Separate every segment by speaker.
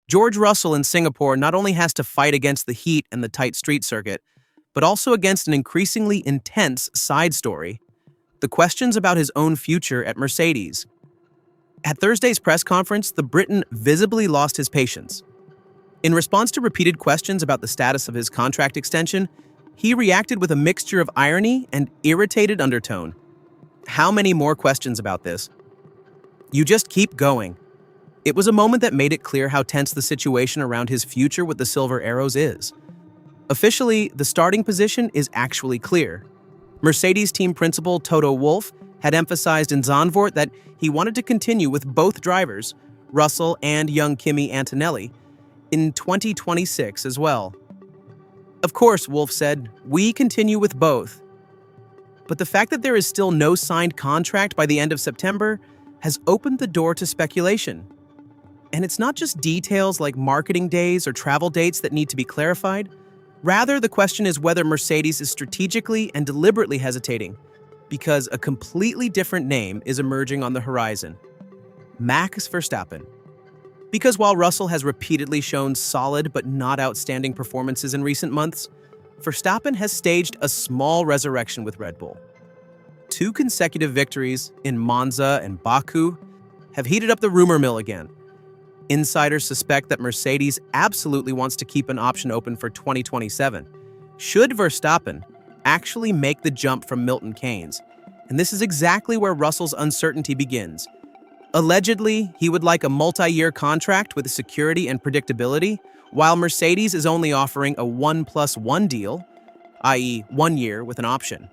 Speaker 1: George Russell in Singapore not only has to fight against the heat and the tight street circuit, but also against an increasingly intense side story: the questions about his own future at Mercedes. At Thursday's press conference, the Briton visibly lost his patience. In response to repeated questions about the status of his contract extension, he reacted with a mixture of irony and irritated undertone. How many more questions about this? You just keep going. It was a moment that made it clear how tense the situation around his future with the Silver Arrows is. Officially, the starting position is actually clear. Mercedes team principal Toto Wolff had emphasized in Zandvoort that he wanted to continue with both drivers, Russell and young Kimi Antonelli, in 2026 as well. Of course, Wolff said, we continue with both. But the fact that there is still no signed contract by the end of September has opened the door to speculation. And it's not just details like marketing days or travel dates that need to be clarified. Rather, the question is whether Mercedes is strategically and deliberately hesitating because a completely different name is emerging on the horizon: Max Verstappen. Because while Russell has repeatedly shown solid but not outstanding performances in recent months, Verstappen has staged a small resurrection with Red Bull. 2 consecutive victories in Monza and Baku have heated up the rumor mill again. Insiders suspect that Mercedes absolutely wants to keep an option open for 2027, should Verstappen actually make the jump from Milton Keynes. And this is exactly where Russell's uncertainty begins. Allegedly, he would like a multi-year contract with security and predictability, while Mercedes is only offering a 1+1 deal, i.e. 1 year with an option.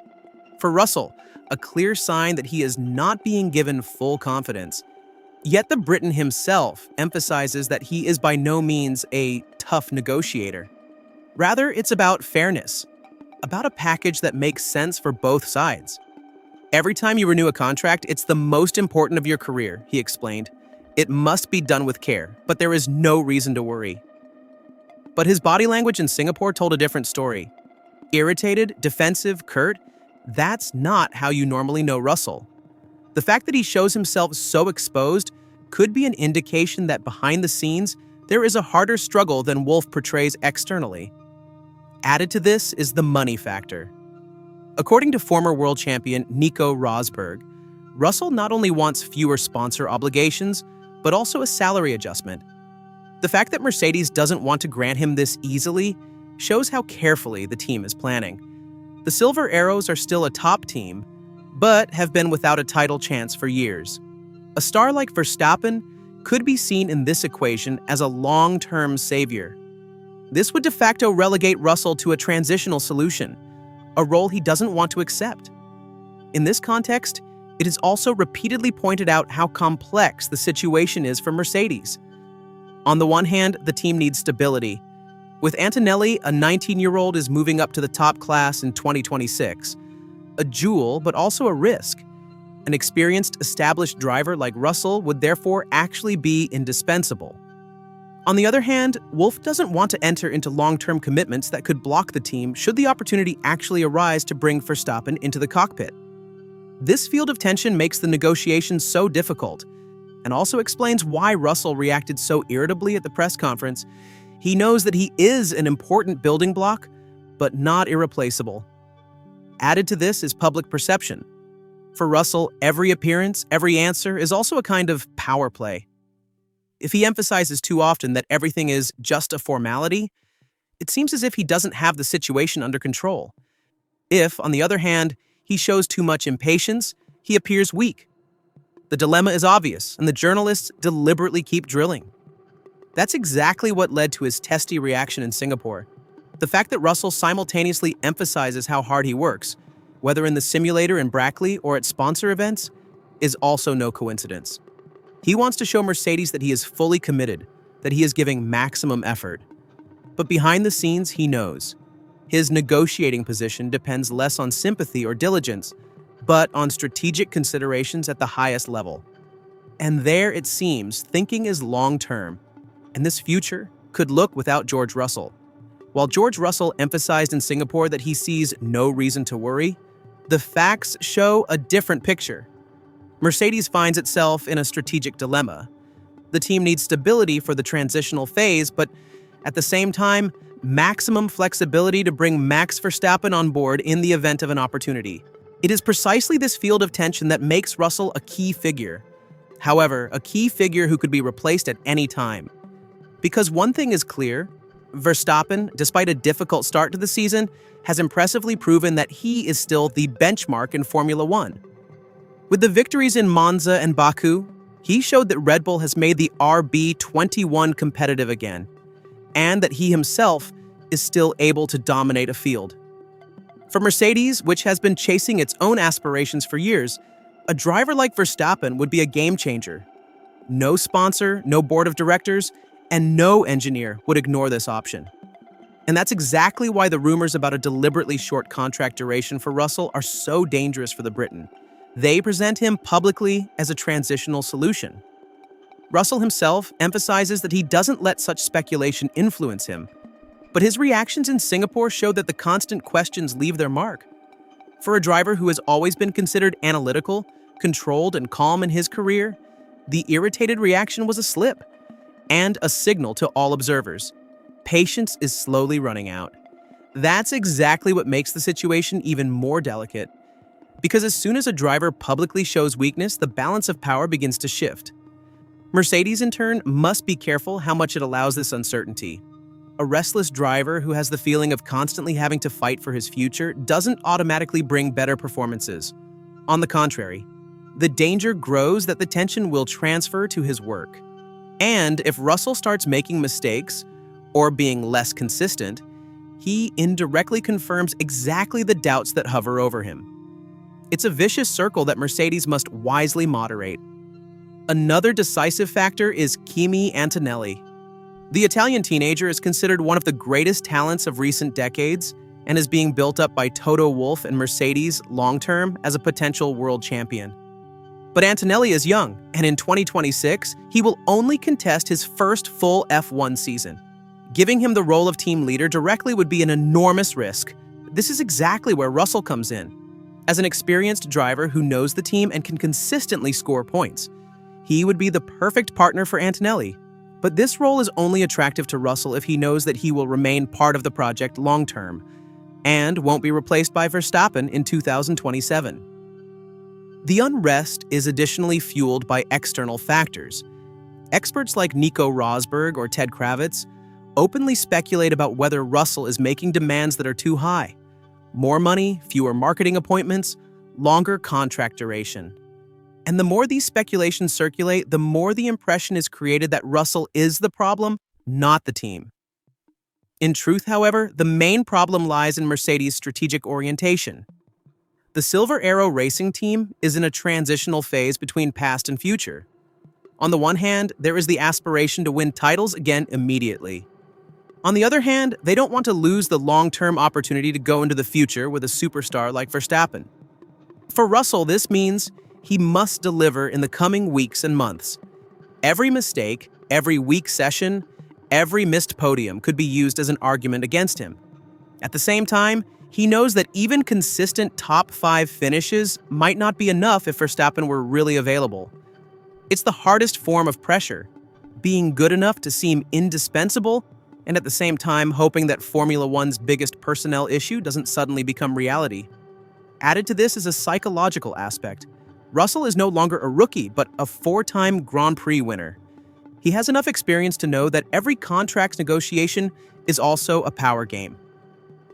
Speaker 1: For Russell, a clear sign that he is not being given full confidence. Yet the Briton himself emphasizes that he is by no means a tough negotiator. Rather, it's about fairness, about a package that makes sense for both sides. Every time you renew a contract, it's the most important of your career, he explained. It must be done with care, but there is no reason to worry. But his body language in Singapore told a different story. Irritated, defensive, curt, that's not how you normally know Russell. The fact that he shows himself so exposed could be an indication that behind the scenes, there is a harder struggle than Wolff portrays externally. Added to this is the money factor. According to former world champion Nico Rosberg, Russell not only wants fewer sponsor obligations, but also a salary adjustment. The fact that Mercedes doesn't want to grant him this easily shows how carefully the team is planning. The Silver Arrows are still a top team, but have been without a title chance for years. A star like Verstappen could be seen in this equation as a long-term savior. This would de facto relegate Russell to a transitional solution, a role he doesn't want to accept. In this context, it is also repeatedly pointed out how complex the situation is for Mercedes. On the one hand, the team needs stability. With Antenelli, a 19-year-old is moving up to the top class in 2026. A jewel, but also a risk. An experienced, established driver like Russell would therefore actually be indispensable. On the other hand, Wolff doesn't want to enter into long-term commitments that could block the team should the opportunity actually arise to bring Verstappen into the cockpit. This field of tension makes the negotiations so difficult, and also explains why Russell reacted so irritably at the press conference. He knows that he is an important building block, but not irreplaceable. Added to this is public perception. For Russell, every appearance, every answer is also a kind of power play. If he emphasizes too often that everything is just a formality, it seems as if he doesn't have the situation under control. If, on the other hand, he shows too much impatience, he appears weak. The dilemma is obvious, and the journalists deliberately keep drilling. That's exactly what led to his testy reaction in Singapore. The fact that Russell simultaneously emphasizes how hard he works, whether in the simulator in Brackley or at sponsor events, is also no coincidence. He wants to show Mercedes that he is fully committed, that he is giving maximum effort. But behind the scenes, he knows. His negotiating position depends less on sympathy or diligence, but on strategic considerations at the highest level. And there, it seems, thinking is long-term, and this future could look without George Russell. While George Russell emphasized in Singapore that he sees no reason to worry, the facts show a different picture. Mercedes finds itself in a strategic dilemma. The team needs stability for the transitional phase, but at the same time, maximum flexibility to bring Max Verstappen on board in the event of an opportunity. It is precisely this field of tension that makes Russell a key figure. However, a key figure who could be replaced at any time. Because one thing is clear, Verstappen, despite a difficult start to the season, has impressively proven that he is still the benchmark in Formula One. With the victories in Monza and Baku, he showed that Red Bull has made the RB21 competitive again, and that he himself is still able to dominate a field. For Mercedes, which has been chasing its own aspirations for years, a driver like Verstappen would be a game changer. No sponsor, no board of directors, and no engineer would ignore this option. And that's exactly why the rumors about a deliberately short contract duration for Russell are so dangerous for the Briton. They present him publicly as a transitional solution. Russell himself emphasizes that he doesn't let such speculation influence him, but his reactions in Singapore show that the constant questions leave their mark. For a driver who has always been considered analytical, controlled, and calm in his career, the irritated reaction was a slip and a signal to all observers. Patience is slowly running out. That's exactly what makes the situation even more delicate. Because as soon as a driver publicly shows weakness, the balance of power begins to shift. Mercedes, in turn, must be careful how much it allows this uncertainty. A restless driver who has the feeling of constantly having to fight for his future doesn't automatically bring better performances. On the contrary, the danger grows that the tension will transfer to his work. And if Russell starts making mistakes or being less consistent, he indirectly confirms exactly the doubts that hover over him. It's a vicious circle that Mercedes must wisely moderate. Another decisive factor is Kimi Antonelli. The Italian teenager is considered one of the greatest talents of recent decades and is being built up by Toto Wolff and Mercedes long-term as a potential world champion. But Antonelli is young, and in 2026, he will only contest his first full F1 season. Giving him the role of team leader directly would be an enormous risk. This is exactly where Russell comes in. As an experienced driver who knows the team and can consistently score points, he would be the perfect partner for Antonelli. But this role is only attractive to Russell if he knows that he will remain part of the project long-term and won't be replaced by Verstappen in 2027. The unrest is additionally fueled by external factors. Experts like Nico Rosberg or Ted Kravitz openly speculate about whether Russell is making demands that are too high. More money, fewer marketing appointments, longer contract duration. And the more these speculations circulate, the more the impression is created that Russell is the problem, not the team. In truth, however, the main problem lies in Mercedes' strategic orientation. The Silver Arrow Racing team is in a transitional phase between past and future. On the one hand, there is the aspiration to win titles again immediately. On the other hand, they don't want to lose the long-term opportunity to go into the future with a superstar like Verstappen. For Russell, this means he must deliver in the coming weeks and months. Every mistake, every weak session, every missed podium could be used as an argument against him. At the same time, he knows that even consistent top 5 finishes might not be enough if Verstappen were really available. It's the hardest form of pressure, being good enough to seem indispensable and at the same time hoping that Formula One's biggest personnel issue doesn't suddenly become reality. Added to this is a psychological aspect. Russell is no longer a rookie, but a 4-time Grand Prix winner. He has enough experience to know that every contract negotiation is also a power game.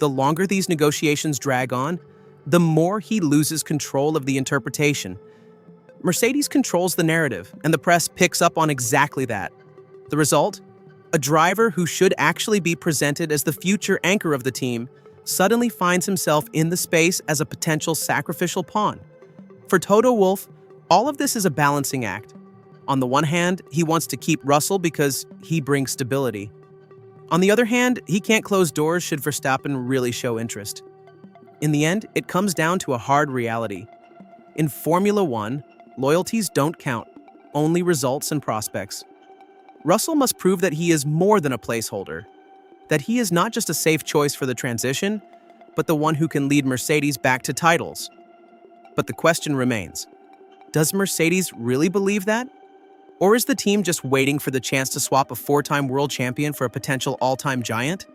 Speaker 1: The longer these negotiations drag on, the more he loses control of the interpretation. Mercedes controls the narrative, and the press picks up on exactly that. The result? A driver who should actually be presented as the future anchor of the team suddenly finds himself in the space as a potential sacrificial pawn. For Toto Wolff, all of this is a balancing act. On the one hand, he wants to keep Russell because he brings stability. On the other hand, he can't close doors should Verstappen really show interest. In the end, it comes down to a hard reality. In Formula One, loyalties don't count, only results and prospects. Russell must prove that he is more than a placeholder, that he is not just a safe choice for the transition, but the one who can lead Mercedes back to titles. But the question remains, does Mercedes really believe that? Or is the team just waiting for the chance to swap a four-time world champion for a potential all-time giant?